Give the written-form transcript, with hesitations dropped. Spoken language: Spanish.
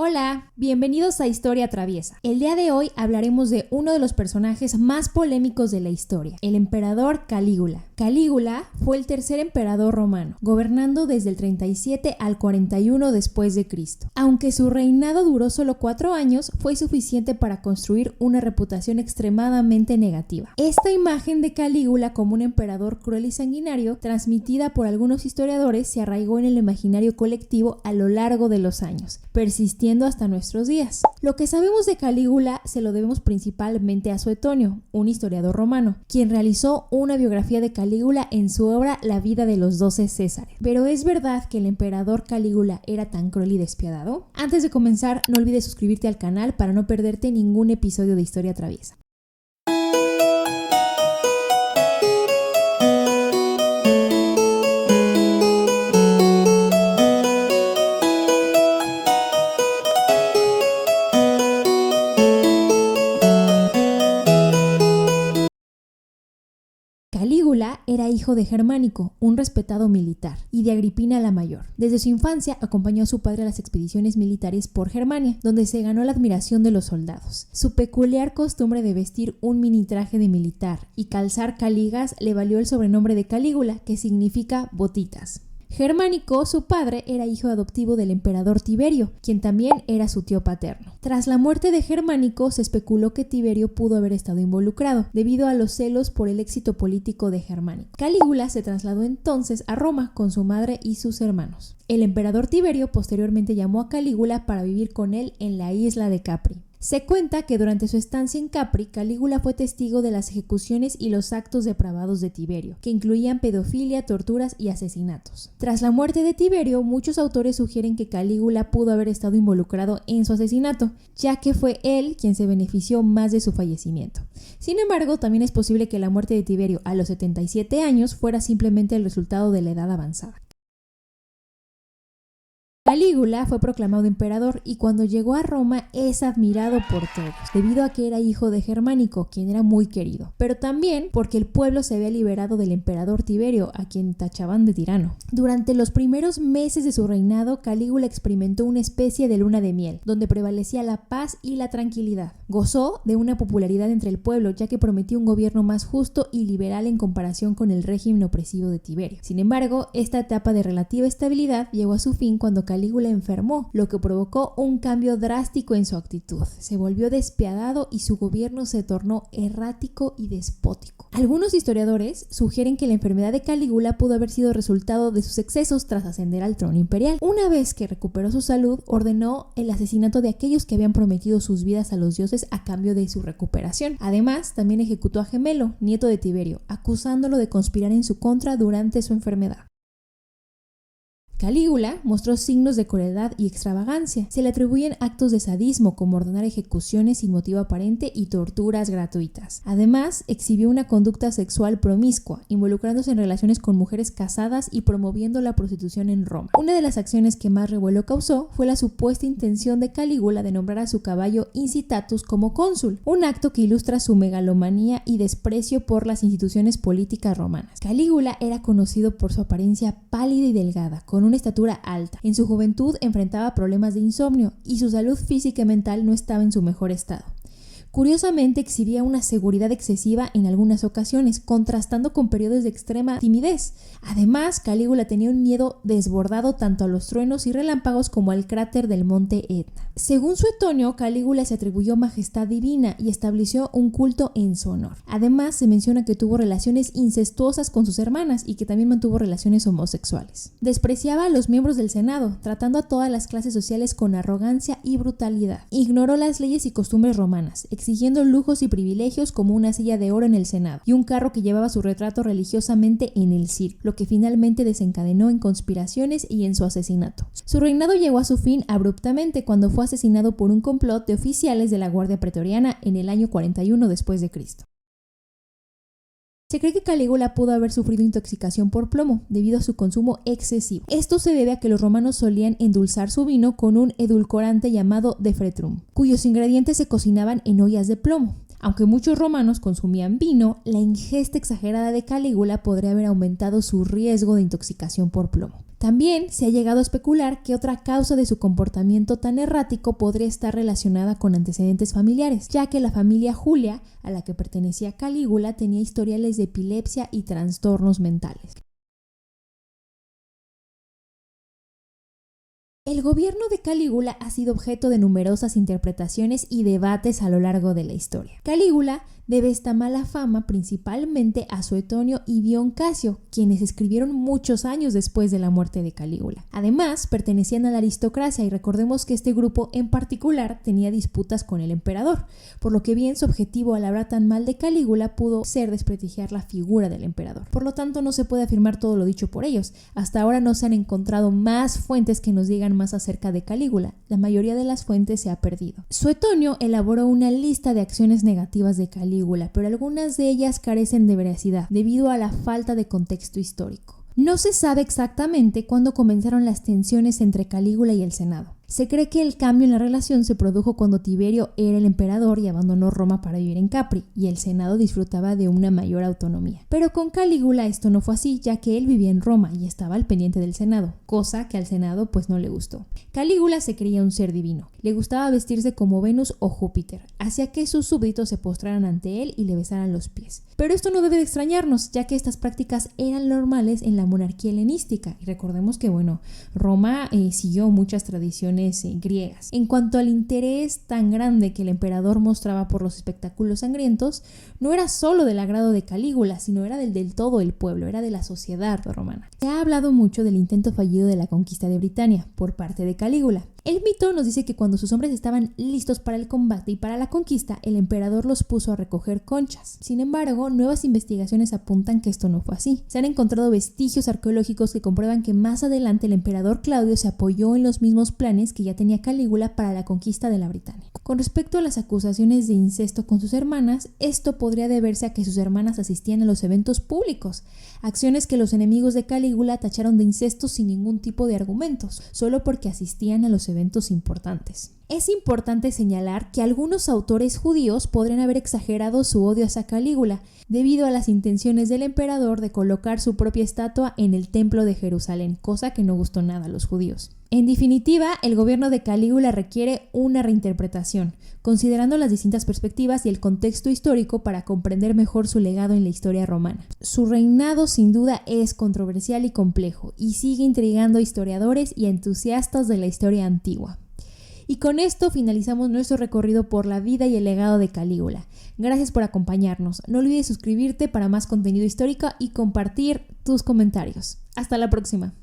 Hola, bienvenidos a Historia Traviesa. El día de hoy hablaremos de uno de los personajes más polémicos de la historia, el emperador Calígula. Calígula fue el tercer emperador romano, gobernando desde el 37 al 41 después de Cristo. Aunque su reinado duró solo 4 años, fue suficiente para construir una reputación extremadamente negativa. Esta imagen de Calígula como un emperador cruel y sanguinario, transmitida por algunos historiadores, se arraigó en el imaginario colectivo a lo largo de los años, persistiendo hasta nuestros días. Lo que sabemos de Calígula se lo debemos principalmente a Suetonio, un historiador romano, quien realizó una biografía de Calígula en su obra La vida de los 12 Césares. Pero ¿es verdad que el emperador Calígula era tan cruel y despiadado? Antes de comenzar, no olvides suscribirte al canal para no perderte ningún episodio de Historia Traviesa. Calígula era hijo de Germánico, un respetado militar, y de Agripina la Mayor. Desde su infancia acompañó a su padre a las expediciones militares por Germania, donde se ganó la admiración de los soldados. Su peculiar costumbre de vestir un mini traje de militar y calzar caligas le valió el sobrenombre de Calígula, que significa botitas. Germánico, su padre, era hijo adoptivo del emperador Tiberio, quien también era su tío paterno. Tras la muerte de Germánico, se especuló que Tiberio pudo haber estado involucrado, debido a los celos por el éxito político de Germánico. Calígula se trasladó entonces a Roma con su madre y sus hermanos. El emperador Tiberio posteriormente llamó a Calígula para vivir con él en la isla de Capri. Se cuenta que durante su estancia en Capri, Calígula fue testigo de las ejecuciones y los actos depravados de Tiberio, que incluían pedofilia, torturas y asesinatos. Tras la muerte de Tiberio, muchos autores sugieren que Calígula pudo haber estado involucrado en su asesinato, ya que fue él quien se benefició más de su fallecimiento. Sin embargo, también es posible que la muerte de Tiberio a los 77 años fuera simplemente el resultado de la edad avanzada. Calígula fue proclamado emperador y cuando llegó a Roma es admirado por todos, debido a que era hijo de Germánico, quien era muy querido, pero también porque el pueblo se había liberado del emperador Tiberio, a quien tachaban de tirano. Durante los primeros meses de su reinado, Calígula experimentó una especie de luna de miel, donde prevalecía la paz y la tranquilidad. Gozó de una popularidad entre el pueblo, ya que prometió un gobierno más justo y liberal en comparación con el régimen opresivo de Tiberio. Sin embargo, esta etapa de relativa estabilidad llegó a su fin cuando Calígula enfermó, lo que provocó un cambio drástico en su actitud. Se volvió despiadado y su gobierno se tornó errático y despótico. Algunos historiadores sugieren que la enfermedad de Calígula pudo haber sido resultado de sus excesos tras ascender al trono imperial. Una vez que recuperó su salud, ordenó el asesinato de aquellos que habían prometido sus vidas a los dioses a cambio de su recuperación. Además, también ejecutó a Gemelo, nieto de Tiberio, acusándolo de conspirar en su contra durante su enfermedad. Calígula mostró signos de crueldad y extravagancia. Se le atribuyen actos de sadismo como ordenar ejecuciones sin motivo aparente y torturas gratuitas. Además, exhibió una conducta sexual promiscua, involucrándose en relaciones con mujeres casadas y promoviendo la prostitución en Roma. Una de las acciones que más revuelo causó fue la supuesta intención de Calígula de nombrar a su caballo Incitatus como cónsul, un acto que ilustra su megalomanía y desprecio por las instituciones políticas romanas. Calígula era conocido por su apariencia pálida y delgada, con una estatura alta. En su juventud enfrentaba problemas de insomnio y su salud física y mental no estaba en su mejor estado. Curiosamente, exhibía una seguridad excesiva en algunas ocasiones, contrastando con periodos de extrema timidez. Además, Calígula tenía un miedo desbordado tanto a los truenos y relámpagos como al cráter del monte Etna. Según Suetonio, Calígula se atribuyó majestad divina y estableció un culto en su honor. Además, se menciona que tuvo relaciones incestuosas con sus hermanas y que también mantuvo relaciones homosexuales. Despreciaba a los miembros del Senado, tratando a todas las clases sociales con arrogancia y brutalidad. Ignoró las leyes y costumbres romanas, exigiendo lujos y privilegios como una silla de oro en el Senado y un carro que llevaba su retrato religiosamente en el circo, lo que finalmente desencadenó en conspiraciones y en su asesinato. Su reinado llegó a su fin abruptamente cuando fue asesinado por un complot de oficiales de la Guardia Pretoriana en el año 41 después de Cristo. Se cree que Calígula pudo haber sufrido intoxicación por plomo debido a su consumo excesivo. Esto se debe a que los romanos solían endulzar su vino con un edulcorante llamado defretrum, cuyos ingredientes se cocinaban en ollas de plomo. Aunque muchos romanos consumían vino, la ingesta exagerada de Calígula podría haber aumentado su riesgo de intoxicación por plomo. También se ha llegado a especular que otra causa de su comportamiento tan errático podría estar relacionada con antecedentes familiares, ya que la familia Julia, a la que pertenecía Calígula, tenía historiales de epilepsia y trastornos mentales. El gobierno de Calígula ha sido objeto de numerosas interpretaciones y debates a lo largo de la historia. Calígula debe esta mala fama principalmente a Suetonio y Dion Casio, quienes escribieron muchos años después de la muerte de Calígula. Además, pertenecían a la aristocracia y recordemos que este grupo en particular tenía disputas con el emperador, por lo que bien su objetivo al hablar tan mal de Calígula pudo ser desprestigiar la figura del emperador. Por lo tanto, no se puede afirmar todo lo dicho por ellos. Hasta ahora no se han encontrado más fuentes que nos digan más acerca de Calígula. La mayoría de las fuentes se ha perdido. Suetonio elaboró una lista de acciones negativas de Calígula, pero algunas de ellas carecen de veracidad debido a la falta de contexto histórico. No se sabe exactamente cuándo comenzaron las tensiones entre Calígula y el Senado. Se cree que el cambio en la relación se produjo cuando Tiberio era el emperador y abandonó Roma para vivir en Capri, y el Senado disfrutaba de una mayor autonomía. Pero con Calígula esto no fue así, ya que él vivía en Roma y estaba al pendiente del Senado, cosa que al Senado pues no le gustó. Calígula se creía un ser divino, le gustaba vestirse como Venus o Júpiter, hacía que sus súbditos se postraran ante él y le besaran los pies. Pero esto no debe de extrañarnos, ya que estas prácticas eran normales en la monarquía helenística, y recordemos que Roma siguió muchas tradiciones griegas. En cuanto al interés tan grande que el emperador mostraba por los espectáculos sangrientos, no era solo del agrado de Calígula, sino era del todo el pueblo, era de la sociedad romana. Se ha hablado mucho del intento fallido de la conquista de Britania por parte de Calígula. El mito nos dice que cuando sus hombres estaban listos para el combate y para la conquista, el emperador los puso a recoger conchas. Sin embargo, nuevas investigaciones apuntan que esto no fue así. Se han encontrado vestigios arqueológicos que comprueban que más adelante el emperador Claudio se apoyó en los mismos planes que ya tenía Calígula para la conquista de la Britania. Con respecto a las acusaciones de incesto con sus hermanas, esto podría deberse a que sus hermanas asistían a los eventos públicos, acciones que los enemigos de Calígula tacharon de incesto sin ningún tipo de argumentos, solo porque asistían a los eventos importantes. Es importante señalar que algunos autores judíos podrían haber exagerado su odio hacia Calígula debido a las intenciones del emperador de colocar su propia estatua en el templo de Jerusalén, cosa que no gustó nada a los judíos. En definitiva, el gobierno de Calígula requiere una reinterpretación, considerando las distintas perspectivas y el contexto histórico para comprender mejor su legado en la historia romana. Su reinado sin duda es controversial y complejo, y sigue intrigando a historiadores y entusiastas de la historia antigua. Y con esto finalizamos nuestro recorrido por la vida y el legado de Calígula. Gracias por acompañarnos. No olvides suscribirte para más contenido histórico y compartir tus comentarios. Hasta la próxima.